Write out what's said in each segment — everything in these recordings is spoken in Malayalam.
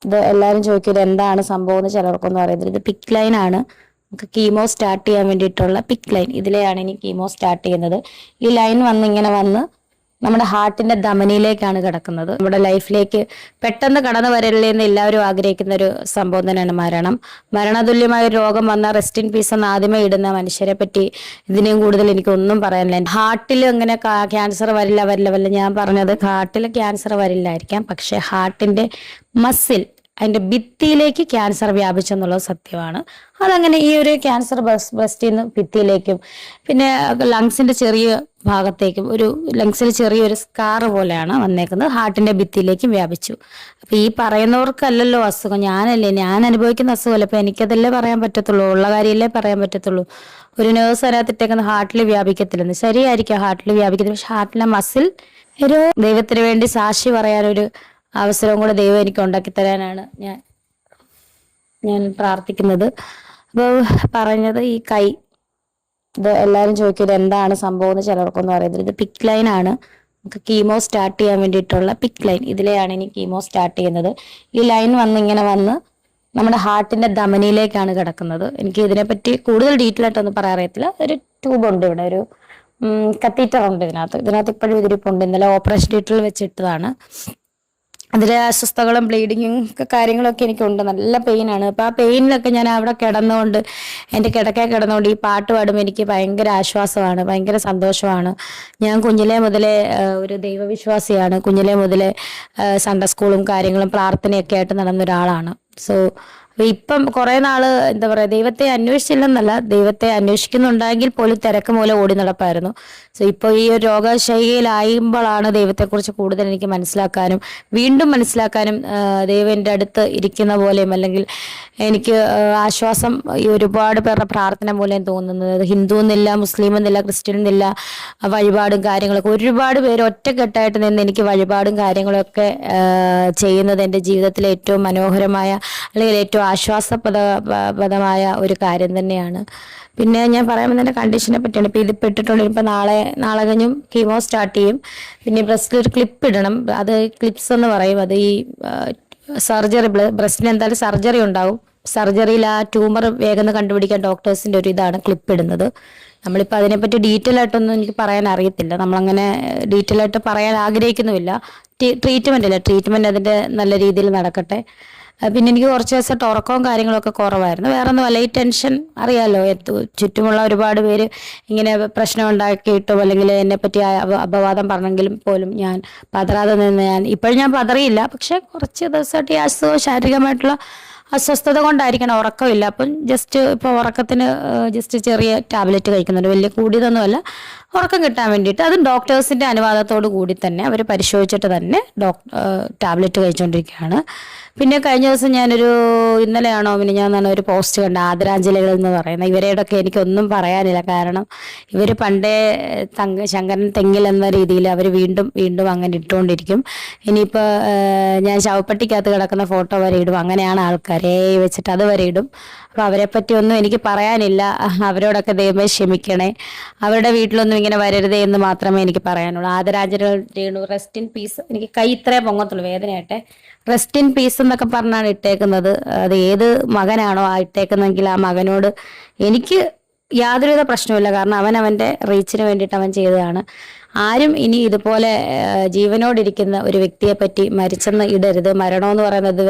ഇത് എല്ലാവരും ചോദിക്കും ഇത് എന്താണ് സംഭവം എന്ന് ചിലർക്കൊന്നും അറിയത്തില്ല. ഇത് പിക്ക് ലൈൻ ആണ്. നമുക്ക് കീമോ സ്റ്റാർട്ട് ചെയ്യാൻ വേണ്ടിയിട്ടുള്ള പിക്ക് ലൈൻ. ഇതിലെയാണ് ഇനി കീമോ സ്റ്റാർട്ട് ചെയ്യുന്നത്. ഈ ലൈൻ ഇങ്ങനെ വന്ന് നമ്മുടെ ഹാർട്ടിന്റെ ധമനിയിലേക്കാണ് കിടക്കുന്നത്. നമ്മുടെ ലൈഫിലേക്ക് പെട്ടെന്ന് കടന്നു വരല്ലേ എന്ന് എല്ലാവരും ആഗ്രഹിക്കുന്ന ഒരു സംഭവം തന്നെയാണ് മരണം. മരണതുല്യമായ ഒരു രോഗം വന്ന റെസ്റ്റ് ഇൻ പീസ് എന്ന് ആദ്യമേ ഇടുന്ന മനുഷ്യരെ പറ്റി ഇതിനെയും കൂടുതൽ എനിക്കൊന്നും പറയാനില്ല. ഹാർട്ടിൽ അങ്ങനെ ക്യാൻസർ വരില്ല. ഞാൻ പറഞ്ഞത് ഹാർട്ടിൽ ക്യാൻസർ വരില്ലായിരിക്കാം, പക്ഷെ ഹാർട്ടിന്റെ മസിൽ അതിന്റെ ഭിത്തിയിലേക്ക് ക്യാൻസർ വ്യാപിച്ചെന്നുള്ളത് സത്യമാണ്. അതങ്ങനെ ഈ ഒരു ക്യാൻസർ ബ്രസ്റ്റിൽ നിന്ന് ഭിത്തിയിലേക്കും പിന്നെ ലങ്സിന്റെ ചെറിയ ഭാഗത്തേക്കും ലങ്സിൽ ചെറിയൊരു സ്കാർ പോലെയാണ് വന്നേക്കുന്നത്. ഹാർട്ടിന്റെ ഭിത്തിയിലേക്കും വ്യാപിച്ചു. അപ്പൊ ഈ പറയുന്നവർക്കല്ലല്ലോ അസുഖം, ഞാൻ അനുഭവിക്കുന്ന അസുഖമല്ല. അപ്പൊ എനിക്കതല്ലേ പറയാൻ പറ്റത്തുള്ളൂ, ഉള്ള കാര്യമല്ലേ പറയാൻ പറ്റത്തുള്ളൂ. ഒരു നേഴ്സ് വരാത്തിട്ടേക്കുന്ന ഹാർട്ടിൽ വ്യാപിക്കത്തില്ലെന്ന്. ശരിയായിരിക്കും, ഹാർട്ടിൽ വ്യാപിക്കത്തില്ല. പക്ഷെ ഹാർട്ടിലെ മസിൽ ഒരു ദൈവത്തിന് വേണ്ടി സാക്ഷി പറയാനൊരു അവസരവും കൂടെ ദൈവം എനിക്ക് ഉണ്ടാക്കി തരാനാണ് ഞാൻ പ്രാർത്ഥിക്കുന്നത്. അപ്പോൾ പറഞ്ഞത് ഈ കൈ, ഇത് എല്ലാവരും ചോദിക്കും ഇത് എന്താണ് സംഭവം എന്ന് ചിലർക്കൊന്നും അറിയത്തില്ല. ഇത് പിക്ക് ലൈൻ ആണ്. നമുക്ക് കീമോ സ്റ്റാർട്ട് ചെയ്യാൻ വേണ്ടിയിട്ടുള്ള പിക്ക് ലൈൻ. ഇതിലെയാണ് ഇനി കീമോ സ്റ്റാർട്ട് ചെയ്യുന്നത്. ഈ ലൈൻ ഇങ്ങനെ വന്ന് നമ്മുടെ ഹാർട്ടിന്റെ ധമനിയിലേക്കാണ് കിടക്കുന്നത്. എനിക്ക് ഇതിനെപ്പറ്റി കൂടുതൽ ഡീറ്റെയിൽ ആയിട്ടൊന്നും പറയാൻ അറിയത്തില്ല. ഒരു ട്യൂബ് ഉണ്ട് ഇവിടെ, ഒരു കത്തീറ്റർ ഉണ്ട് ഇതിനകത്ത് ഇപ്പോഴും ഇതിരിപ്പുണ്ട്. ഇന്നലെ ഓപ്പറേഷൻ തിയേറ്ററിൽ വെച്ചിട്ടതാണ്. അതിലെ അസ്വസ്ഥകളും ബ്ലീഡിങ്ങും കാര്യങ്ങളൊക്കെ എനിക്കുണ്ട്. നല്ല പെയിനാണ്. അപ്പൊ ആ പെയിനിലൊക്കെ ഞാൻ അവിടെ കിടന്നുകൊണ്ട് എൻ്റെ കിടന്നുകൊണ്ട് ഈ പാട്ട് പാടുമ്പോൾ എനിക്ക് ഭയങ്കര ആശ്വാസമാണ്, ഭയങ്കര സന്തോഷമാണ്. ഞാൻ കുഞ്ഞിലെ മുതലേ ഒരു ദൈവവിശ്വാസിയാണ്. കുഞ്ഞിലെ മുതലേ സൺഡേ സ്കൂളും കാര്യങ്ങളും പ്രാർത്ഥനയൊക്കെ ആയിട്ട് നടന്ന ഒരാളാണ്. സോ ഇപ്പം കുറെ നാള് എന്താ പറയാ, ദൈവത്തെ അന്വേഷിച്ചില്ലെന്നല്ല, ദൈവത്തെ അന്വേഷിക്കുന്നുണ്ടെങ്കിൽ പോലും തിരക്ക് മൂലം ഓടി നടപ്പായിരുന്നു. സോ ഇപ്പോൾ ഈ ഒരു രോഗശൈലിയിലായുമ്പോഴാണ് ദൈവത്തെക്കുറിച്ച് കൂടുതൽ എനിക്ക് മനസ്സിലാക്കാനും വീണ്ടും മനസ്സിലാക്കാനും ദൈവം എൻ്റെ അടുത്ത് ഇരിക്കുന്ന പോലെയും അല്ലെങ്കിൽ എനിക്ക് ആശ്വാസം ഈ ഒരുപാട് പേരുടെ പ്രാർത്ഥന മൂലം തോന്നുന്നത്. ഹിന്ദു എന്നില്ല, മുസ്ലിം എന്നില്ല, ക്രിസ്ത്യൻ എന്നില്ല, വഴിപാടും കാര്യങ്ങളൊക്കെ ഒരുപാട് പേര് ഒറ്റക്കെട്ടായിട്ട് നിന്ന് എനിക്ക് വഴിപാടും കാര്യങ്ങളൊക്കെ ചെയ്യുന്നത് എൻ്റെ ജീവിതത്തിലെ ഏറ്റവും മനോഹരമായ അല്ലെങ്കിൽ ഏറ്റവും ആശ്വാസപ്രദമായ ഒരു കാര്യം തന്നെയാണ്. പിന്നെ ഞാൻ പറയാൻ വന്നതിൻ്റെ കണ്ടീഷനെ പറ്റിയാണ്. ഇപ്പം ഇതിപ്പോൾ ഇട്ടിട്ടുണ്ട്. ഇപ്പം നാളെ കഴിഞ്ഞും കീമോ സ്റ്റാർട്ട് ചെയ്യും. പിന്നെ ബ്രസ്റ്റിൽ ഒരു ക്ലിപ്പ് ഇടണം. അത് ക്ലിപ്സ് എന്ന് പറയും. അത് ഈ സർജറി, ബ്രസ്റ്റിന് എന്തായാലും സർജറി ഉണ്ടാവും. സർജറിയിൽ ആ ട്യൂമർ വേഗം കണ്ടുപിടിക്കാൻ ഡോക്ടേഴ്സിൻ്റെ ഒരു ഇതാണ് ക്ലിപ്പ് ഇടുന്നത്. നമ്മളിപ്പോൾ അതിനെപ്പറ്റി ഡീറ്റെയിൽ ആയിട്ടൊന്നും എനിക്ക് പറയാൻ അറിയത്തില്ല. നമ്മളങ്ങനെ ഡീറ്റെയിൽ ആയിട്ട് പറയാൻ ആഗ്രഹിക്കുന്നുമില്ല. ട്രീറ്റ്മെൻറ്റ് അതിൻ്റെ നല്ല രീതിയിൽ നടക്കട്ടെ. പിന്നെ എനിക്ക് കുറച്ച് ദിവസമായിട്ട് ഉറക്കവും കാര്യങ്ങളൊക്കെ കുറവായിരുന്നു. വേറെ ഒന്നുമല്ല, ഈ ടെൻഷൻ അറിയാലോ, ചുറ്റുമുള്ള ഒരുപാട് പേര് ഇങ്ങനെ പ്രശ്നം ഉണ്ടാക്കിയിട്ടും അല്ലെങ്കിൽ എന്നെപ്പറ്റി അപവാദം പറഞ്ഞെങ്കിലും പോലും ഞാൻ പതറാതെ നിന്ന് ഇപ്പോഴും ഞാൻ പതറിയില്ല. പക്ഷെ കുറച്ച് ദിവസമായിട്ട് ഈ അസുഖം ശാരീരികമായിട്ടുള്ള അസ്വസ്ഥത കൊണ്ടായിരിക്കണം, ഉറക്കമില്ല. അപ്പം ഇപ്പോൾ ഉറക്കത്തിന് ചെറിയ ടാബ്ലറ്റ് കഴിക്കുന്നുണ്ട്. വലിയ കൂടിയതൊന്നുമല്ല, ഉറക്കം കിട്ടാൻ വേണ്ടിയിട്ട്. അതും ഡോക്ടേഴ്സിൻ്റെ അനുവാദത്തോടു കൂടി തന്നെ അവർ പരിശോധിച്ചിട്ട് തന്നെ ടാബ്ലറ്റ് കഴിച്ചുകൊണ്ടിരിക്കുകയാണ്. പിന്നെ കഴിഞ്ഞ ദിവസം ഇന്നലെയാണോ ഞാൻ ഒരു പോസ്റ്റ് കണ്ട, ആദരാഞ്ജലികൾ എന്ന് പറയുന്ന. ഇവരോടൊക്കെ എനിക്കൊന്നും പറയാനില്ല. കാരണം ഇവർ പണ്ടേ ശങ്കരൻ തെങ്ങിൽ എന്ന രീതിയിൽ അവർ വീണ്ടും അങ്ങനെ ഇട്ടുകൊണ്ടിരിക്കും. ഇനിയിപ്പോൾ ഞാൻ ശവപ്പെട്ടിക്കകത്ത് കിടക്കുന്ന ഫോട്ടോ വരെ ഇടും. അങ്ങനെയാണ് ആൾക്കാരെ വെച്ചിട്ട് അത് വരെ ഇടും. അപ്പോൾ അവരെ പറ്റിയൊന്നും എനിക്ക് പറയാനില്ല. അവരോടൊക്കെ ദൈവമേ ക്ഷമിക്കണേ. അവരുടെ വീട്ടിലൊന്നും ഇങ്ങനെ വരരുതേ എന്ന് മാത്രമേ എനിക്ക് പറയാനുള്ളൂ. ആദരാഞ്ജലികൾ രേണു, റെസ്റ്റ് ഇൻ പീസ്. എനിക്ക് കൈ ഇത്രേ പൊങ്ങത്തുള്ളൂ, വേദനയാട്ടെ. റെസ്റ്റ് ഇൻ പീസ് എന്നൊക്കെ പറഞ്ഞാണ് ഇട്ടേക്കുന്നത്. അത് ഏത് മകനാണോ ആ ഇട്ടേക്കുന്നതെങ്കിൽ ആ മകനോട് എനിക്ക് യാതൊരുവിധ പ്രശ്നമില്ല. കാരണം അവൻ്റെ റീച്ചിന് വേണ്ടിയിട്ട് അവൻ ചെയ്തതാണ്. ആരും ഇനി ഇതുപോലെ ജീവനോടിരിക്കുന്ന ഒരു വ്യക്തിയെ പറ്റി മരിച്ചെന്ന് ഇടരുത്. മരണമെന്ന് പറയുന്നത്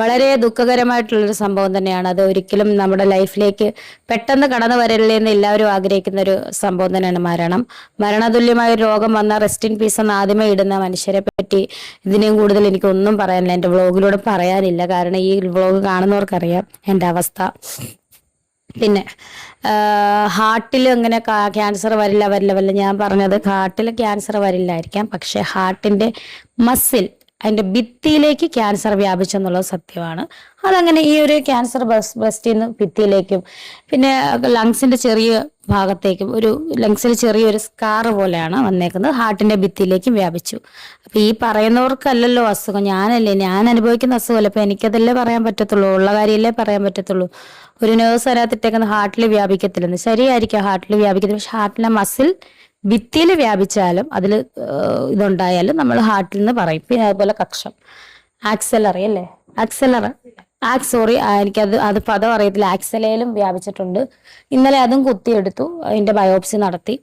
വളരെ ദുഃഖകരമായിട്ടുള്ളൊരു സംഭവം തന്നെയാണ്. അത് ഒരിക്കലും നമ്മുടെ ലൈഫിലേക്ക് പെട്ടെന്ന് കടന്നു വരല്ലേ എന്ന് എല്ലാവരും ആഗ്രഹിക്കുന്ന ഒരു സംഭവം തന്നെയാണ് മരണം. മരണതുല്യമായ ഒരു രോഗം വന്ന റെസ്റ്റ് ഇൻ പീസ് എന്ന് ആദ്യമേ ഇടുന്ന മനുഷ്യരെ പറ്റി ഇതിനെയും കൂടുതൽ എനിക്കൊന്നും പറയാനില്ല. എൻ്റെ വ്ളോഗിലൂടെ പറയാനില്ല. കാരണം ഈ വ്ളോഗ് കാണുന്നവർക്കറിയാം എൻ്റെ അവസ്ഥ. പിന്നെ ഹാർട്ടിൽ അങ്ങനെ ക്യാൻസർ വരില്ല. ഞാൻ പറഞ്ഞത് ഹാർട്ടിൽ ക്യാൻസർ വരില്ലായിരിക്കാം, പക്ഷെ ഹാർട്ടിന്റെ മസിൽ അതിന്റെ ഭിത്തിയിലേക്ക് ക്യാൻസർ വ്യാപിച്ചെന്നുള്ളത് സത്യമാണ്. അതങ്ങനെ ഈ ഒരു ക്യാൻസർ ബ്രസ്റ്റിൽ നിന്ന് ഭിത്തിയിലേക്കും പിന്നെ ലങ്സിന്റെ ചെറിയ ഭാഗത്തേക്കും ലങ്സിൽ ചെറിയൊരു സ്കാർ പോലെയാണ് വന്നേക്കുന്നത്. ഹാർട്ടിന്റെ ഭിത്തിയിലേക്കും വ്യാപിച്ചു. അപ്പൊ ഈ പറയുന്നവർക്കല്ലല്ലോ അസുഖം, ഞാൻ അനുഭവിക്കുന്ന അസുഖമല്ല. അപ്പൊ എനിക്കതല്ലേ പറയാൻ പറ്റത്തുള്ളൂ, ഉള്ള കാര്യമല്ലേ പറയാൻ പറ്റത്തുള്ളൂ. ഒരു നേഴ്സ് വരാത്തിട്ടേക്കുന്ന ഹാർട്ടിൽ വ്യാപിക്കത്തില്ലെന്ന്. ശരിയായിരിക്കും, ഹാർട്ടിൽ വ്യാപിക്കത്തില്ല. പക്ഷെ ഹാർട്ടിലെ മസിൽ ഭിത്തിയിൽ വ്യാപിച്ചാലും അതിൽ ഇതുണ്ടായാലും നമ്മൾ ഹാർട്ടിൽ നിന്ന് പറയും. പിന്നെ അതുപോലെ കക്ഷം, ആക്സലറി അല്ലേ, ആക്സലറ സോറി, എനിക്കത് പദം അറിയത്തില്ല. ആക്സലയിലും വ്യാപിച്ചിട്ടുണ്ട്. ഇന്നലെ അതും കുത്തിയെടുത്തു, അതിന്റെ ബയോപ്സി നടത്തി.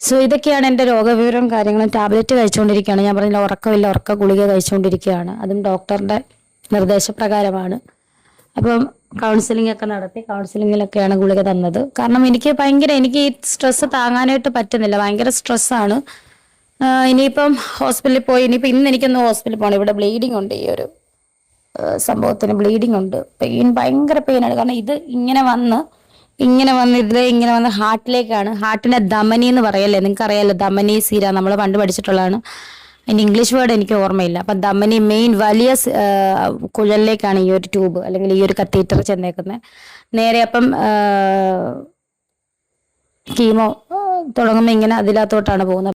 സോ ഇതൊക്കെയാണ് എൻ്റെ രോഗവിവരവും കാര്യങ്ങളും. ടാബ്ലറ്റ് കഴിച്ചുകൊണ്ടിരിക്കുകയാണ്. ഞാൻ പറഞ്ഞില്ല ഉറക്കമില്ല, ഉറക്ക ഗുളിക കഴിച്ചുകൊണ്ടിരിക്കുകയാണ്. അതും ഡോക്ടറുടെ നിർദ്ദേശപ്രകാരമാണ്. അപ്പം കൗൺസിലിംഗ് ഒക്കെ നടത്തി, കൗൺസിലിങ്ങിലൊക്കെയാണ് ഗുളിക തന്നത്. കാരണം എനിക്ക് ഈ സ്ട്രെസ്സ് താങ്ങാനായിട്ട് പറ്റുന്നില്ല. ഭയങ്കര സ്ട്രെസ്സാണ്. ഇനിയിപ്പം ഹോസ്പിറ്റലിൽ പോയി, ഇനിയിപ്പോൾ ഇന്ന് എനിക്കൊന്ന് ഹോസ്പിറ്റലിൽ പോകണം. ഇവിടെ ബ്ലീഡിങ് ഉണ്ട്, ഈ ഒരു സംഭവത്തിന് ബ്ലീഡിങ് ഉണ്ട്. ഭയങ്കര പെയിനാണ്. കാരണം ഇത് ഇങ്ങനെ വന്ന് ഇങ്ങനെ വന്ന് ഹാർട്ടിലേക്കാണ്. ഹാർട്ടിന്റെ ധമനി എന്ന് പറയല്ലേ, നിങ്ങൾക്ക് അറിയാലോ, ധമനി സിര നമ്മൾ പണ്ട് പഠിച്ചിട്ടുള്ളതാണ്. അതിന്റെ ഇംഗ്ലീഷ് വേർഡ് എനിക്ക് ഓർമ്മയില്ല. അപ്പം ധമനി മെയിൻ വലിയ കുഴലിലേക്കാണ് ഈ ഒരു ട്യൂബ് അല്ലെങ്കിൽ ഈ ഒരു കത്തീറ്റർ ചെന്നേക്കുന്നത്. നേരെ അപ്പം കീമോ തുടങ്ങുമ്പോൾ ഇങ്ങനെ അതിനകത്തോട്ടാണ് പോകുന്നത്.